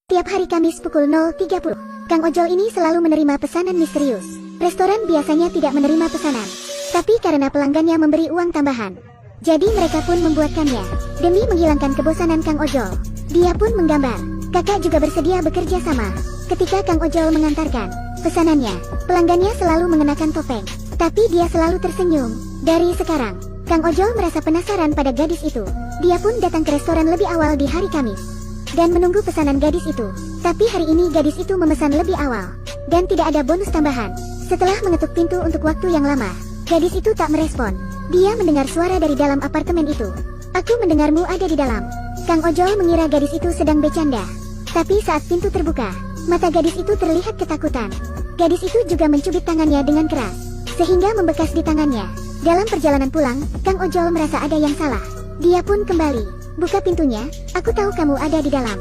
Tiap hari Kamis pukul 0.30, Kang Ojol ini selalu menerima pesanan misterius. Restoran biasanya tidak menerima pesanan, tapi karena pelanggannya memberi uang tambahan, jadi mereka pun membuatkannya. Demi menghilangkan kebosanan Kang Ojol, dia pun menggambar. Kakak juga bersedia bekerja sama. Ketika Kang Ojol mengantarkan pesanannya, pelanggannya selalu mengenakan topeng, tapi dia selalu tersenyum. Dari sekarang, Kang Ojol merasa penasaran pada gadis itu. Dia pun datang ke restoran lebih awal di hari Kamis dan menunggu pesanan gadis itu. Tapi hari ini gadis itu memesan lebih awal dan tidak ada bonus tambahan. Setelah mengetuk pintu untuk waktu yang lama, gadis itu tak merespon. Dia mendengar suara dari dalam apartemen itu. "Aku mendengarmu ada di dalam." Kang Ojol mengira gadis itu sedang bercanda. Tapi saat pintu terbuka, mata gadis itu terlihat ketakutan. Gadis itu juga mencubit tangannya dengan keras, sehingga membekas di tangannya. Dalam perjalanan pulang, Kang Ojol merasa ada yang salah. Dia pun kembali. "Buka pintunya, aku tahu kamu ada di dalam."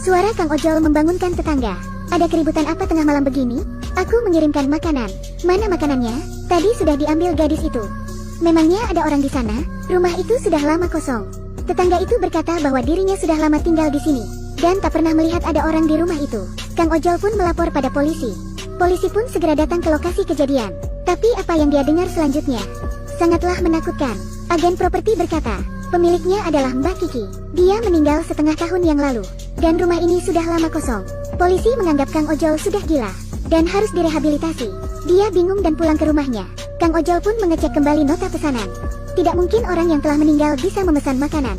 Suara Kang Ojol membangunkan tetangga. "Ada keributan apa tengah malam begini? Aku mengirimkan makanan." "Mana makanannya? Tadi sudah diambil gadis itu." "Memangnya ada orang di sana? Rumah itu sudah lama kosong." Tetangga itu berkata bahwa dirinya sudah lama tinggal di sini dan tak pernah melihat ada orang di rumah itu. Kang Ojol pun melapor pada polisi. Polisi pun segera datang ke lokasi kejadian. Tapi apa yang dia dengar selanjutnya sangatlah menakutkan. Agen properti berkata, pemiliknya adalah Mbak Kiki. Dia meninggal setengah tahun yang lalu, dan rumah ini sudah lama kosong. Polisi menganggap Kang Ojol sudah gila dan harus direhabilitasi. Dia bingung dan pulang ke rumahnya. Kang Ojol pun mengecek kembali nota pesanan. Tidak mungkin orang yang telah meninggal bisa memesan makanan.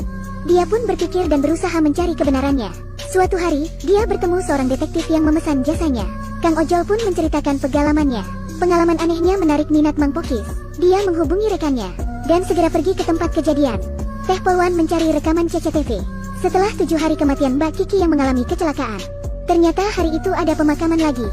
Dia pun berpikir dan berusaha mencari kebenarannya. Suatu hari, dia bertemu seorang detektif yang memesan jasanya. Kang Ojol pun menceritakan pengalamannya. Pengalaman anehnya menarik minat Mang Pokis. Dia menghubungi rekannya dan segera pergi ke tempat kejadian. Teh Polwan mencari rekaman CCTV. Setelah 7 hari kematian Mbak Kiki yang mengalami kecelakaan, ternyata hari itu ada pemakaman lagi.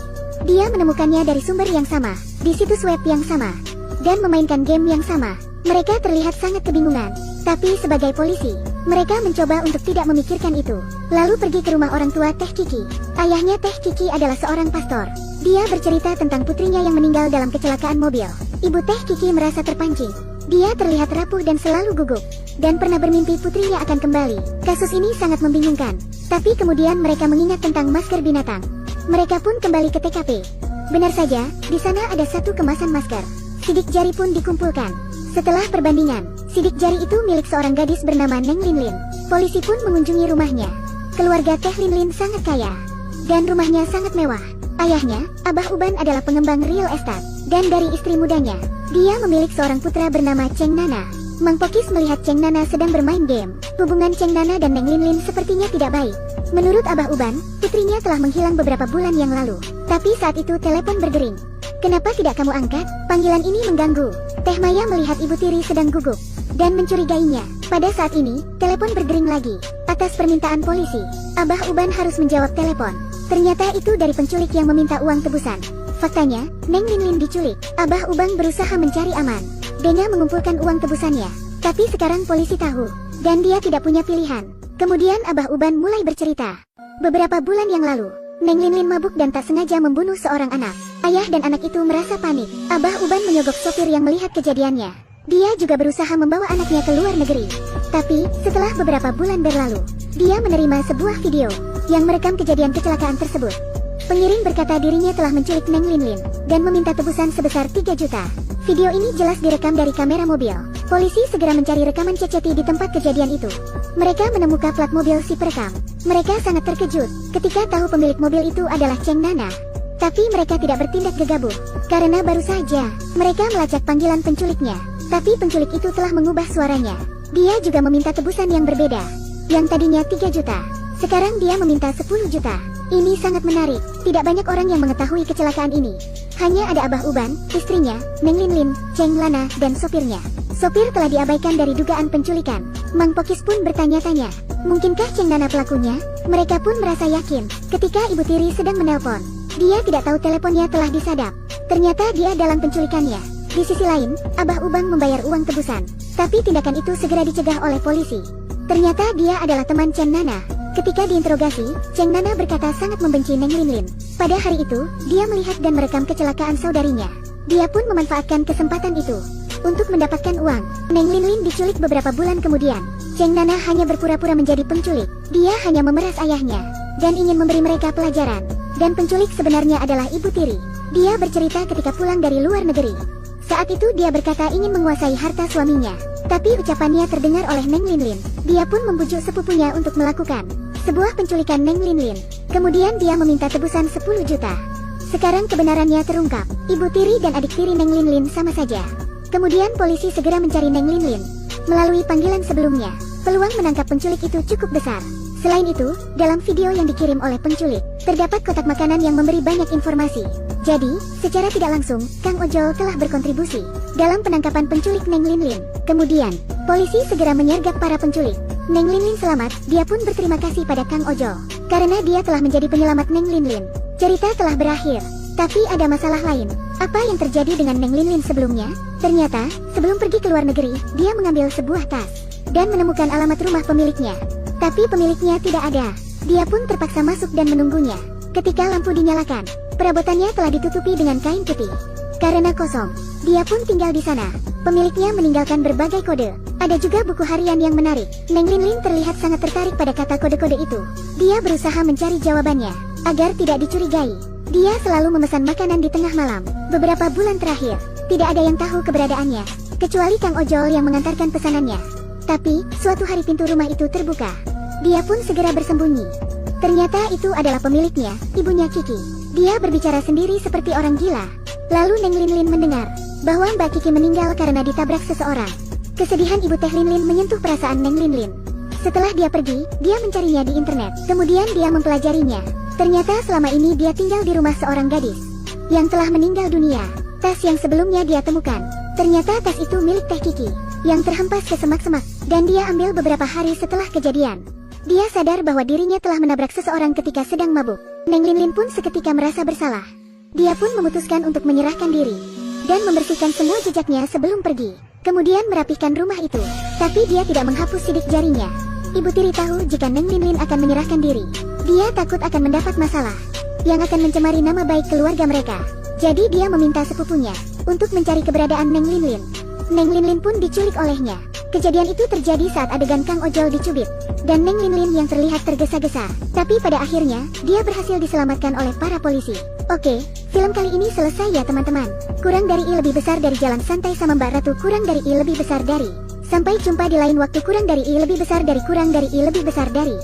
Dia menemukannya dari sumber yang sama, di situs web yang sama, dan memainkan game yang sama. Mereka terlihat sangat kebingungan, tapi sebagai polisi, mereka mencoba untuk tidak memikirkan itu. Lalu pergi ke rumah orang tua Teh Kiki. Ayahnya Teh Kiki adalah seorang pastor. Dia bercerita tentang putrinya yang meninggal dalam kecelakaan mobil. Ibu Teh Kiki merasa terpancing. Dia terlihat rapuh dan selalu gugup, dan pernah bermimpi putrinya akan kembali. Kasus ini sangat membingungkan. Tapi kemudian mereka mengingat tentang masker binatang. Mereka pun kembali ke TKP. Benar saja, di sana ada satu kemasan masker. Sidik jari pun dikumpulkan. Setelah perbandingan, sidik jari itu milik seorang gadis bernama Neng Linlin. Polisi pun mengunjungi rumahnya. Keluarga Teh Linlin sangat kaya, dan rumahnya sangat mewah. Ayahnya, Abah Uban adalah pengembang real estate, dan dari istri mudanya, dia memiliki seorang putra bernama Cheng Nana. Mang Pokis melihat Cheng Nana sedang bermain game. Hubungan Cheng Nana dan Neng Linlin sepertinya tidak baik. Menurut Abah Uban, putrinya telah menghilang beberapa bulan yang lalu. Tapi saat itu telepon berdering. "Kenapa tidak kamu angkat? Panggilan ini mengganggu." Teh Maya melihat ibu tiri sedang gugup dan mencurigainya. Pada saat ini, telepon berdering lagi. Atas permintaan polisi, Abah Uban harus menjawab telepon. Ternyata itu dari penculik yang meminta uang tebusan. Faktanya, Neng Linlin diculik. Abah Uban berusaha mencari aman dengan mengumpulkan uang tebusannya. Tapi sekarang polisi tahu, dan dia tidak punya pilihan. Kemudian Abah Uban mulai bercerita. Beberapa bulan yang lalu, Neng Linlin mabuk dan tak sengaja membunuh seorang anak. Ayah dan anak itu merasa panik. Abah Uban menyogok sopir yang melihat kejadiannya. Dia juga berusaha membawa anaknya ke luar negeri. Tapi, setelah beberapa bulan berlalu, dia menerima sebuah video yang merekam kejadian kecelakaan tersebut. Pengirim berkata dirinya telah menculik Neng Linlin dan meminta tebusan sebesar 3 juta. Video ini jelas direkam dari kamera mobil. Polisi segera mencari rekaman CCTV di tempat kejadian itu. Mereka menemukan plat mobil si perekam. Mereka sangat terkejut ketika tahu pemilik mobil itu adalah Cheng Nana. Tapi mereka tidak bertindak gegabah, karena baru saja mereka melacak panggilan penculiknya. Tapi penculik itu telah mengubah suaranya. Dia juga meminta tebusan yang berbeda. Yang tadinya 3 juta, sekarang dia meminta 10 juta. Ini sangat menarik. Tidak banyak orang yang mengetahui kecelakaan ini. Hanya ada Abah Uban, istrinya, Neng Linlin, Cheng Lana, dan sopirnya. Sopir telah diabaikan dari dugaan penculikan. Mang Pokis pun bertanya-tanya, mungkinkah Cheng Nana pelakunya? Mereka pun merasa yakin ketika ibu tiri sedang menelpon. Dia tidak tahu teleponnya telah disadap. Ternyata dia dalam penculikannya. Di sisi lain, Abah Ubang membayar uang tebusan. Tapi tindakan itu segera dicegah oleh polisi. Ternyata dia adalah teman Cheng Nana. Ketika diinterogasi, Cheng Nana berkata sangat membenci Neng Linlin. Pada hari itu, dia melihat dan merekam kecelakaan saudarinya. Dia pun memanfaatkan kesempatan itu untuk mendapatkan uang. Neng Linlin diculik beberapa bulan kemudian. Cheng Nana hanya berpura-pura menjadi penculik. Dia hanya memeras ayahnya. dan ingin memberi mereka pelajaran. Dan penculik sebenarnya adalah Ibu Tiri. Dia bercerita ketika pulang dari luar negeri. Saat itu dia berkata ingin menguasai harta suaminya. Tapi ucapannya terdengar oleh Neng Linlin. Dia pun membujuk sepupunya untuk melakukan sebuah penculikan Neng Linlin. Kemudian dia meminta tebusan 10 juta. Sekarang kebenarannya terungkap. Ibu Tiri dan adik tiri Neng Linlin sama saja. Kemudian polisi segera mencari Neng Linlin. Melalui panggilan sebelumnya, peluang menangkap penculik itu cukup besar. Selain itu, dalam video yang dikirim oleh penculik, terdapat kotak makanan yang memberi banyak informasi. Jadi, secara tidak langsung, Kang Ojol telah berkontribusi dalam penangkapan penculik Neng Linlin. Kemudian, polisi segera menyergap para penculik. Neng Linlin selamat, dia pun berterima kasih pada Kang Ojol karena dia telah menjadi penyelamat Neng Linlin. Cerita telah berakhir, tapi ada masalah lain. Apa yang terjadi dengan Neng Linlin sebelumnya? Ternyata, sebelum pergi ke luar negeri, dia mengambil sebuah tas dan menemukan alamat rumah pemiliknya. Tapi pemiliknya tidak ada. Dia pun terpaksa masuk dan menunggunya. Ketika lampu dinyalakan, perabotannya telah ditutupi dengan kain putih. Karena kosong, dia pun tinggal di sana. Pemiliknya meninggalkan berbagai kode. Ada juga buku harian yang menarik. Neng Linlin terlihat sangat tertarik pada kata kode-kode itu. Dia berusaha mencari jawabannya, agar tidak dicurigai. Dia selalu memesan makanan di tengah malam. Beberapa bulan terakhir, tidak ada yang tahu keberadaannya, kecuali Kang Ojol yang mengantarkan pesanannya. Tapi, suatu hari pintu rumah itu terbuka. Dia pun segera bersembunyi. Ternyata itu adalah pemiliknya, ibunya Kiki. Dia berbicara sendiri seperti orang gila. Lalu Neng Linlin mendengar bahwa Mbak Kiki meninggal karena ditabrak seseorang. Kesedihan Ibu Teh Linlin menyentuh perasaan Neng Linlin. Setelah dia pergi, dia mencarinya di internet. Kemudian dia mempelajarinya. Ternyata selama ini dia tinggal di rumah seorang gadis yang telah meninggal dunia. Tas yang sebelumnya dia temukan, ternyata tas itu milik Teh Kiki yang terhempas ke semak-semak, dan dia ambil beberapa hari setelah kejadian. Dia sadar bahwa dirinya telah menabrak seseorang ketika sedang mabuk. Neng Linlin pun seketika merasa bersalah. Dia pun memutuskan untuk menyerahkan diri dan membersihkan semua jejaknya sebelum pergi. Kemudian merapihkan rumah itu. Tapi dia tidak menghapus sidik jarinya. Ibu Tiri tahu jika Neng Linlin akan menyerahkan diri. Dia takut akan mendapat masalah yang akan mencemari nama baik keluarga mereka. Jadi dia meminta sepupunya untuk mencari keberadaan Neng Linlin. Neng Linlin pun diculik olehnya. Kejadian itu terjadi saat adegan Kang Ojol dicubit, dan Neng Linlin yang terlihat tergesa-gesa. Tapi pada akhirnya, dia berhasil diselamatkan oleh para polisi. Oke, film kali ini selesai ya teman-teman. Kurang dari I lebih besar dari Jalan Santai sama Mbak Ratu, kurang dari I lebih besar dari. Sampai jumpa di lain waktu. Kurang dari I lebih besar dari, kurang dari I lebih besar dari.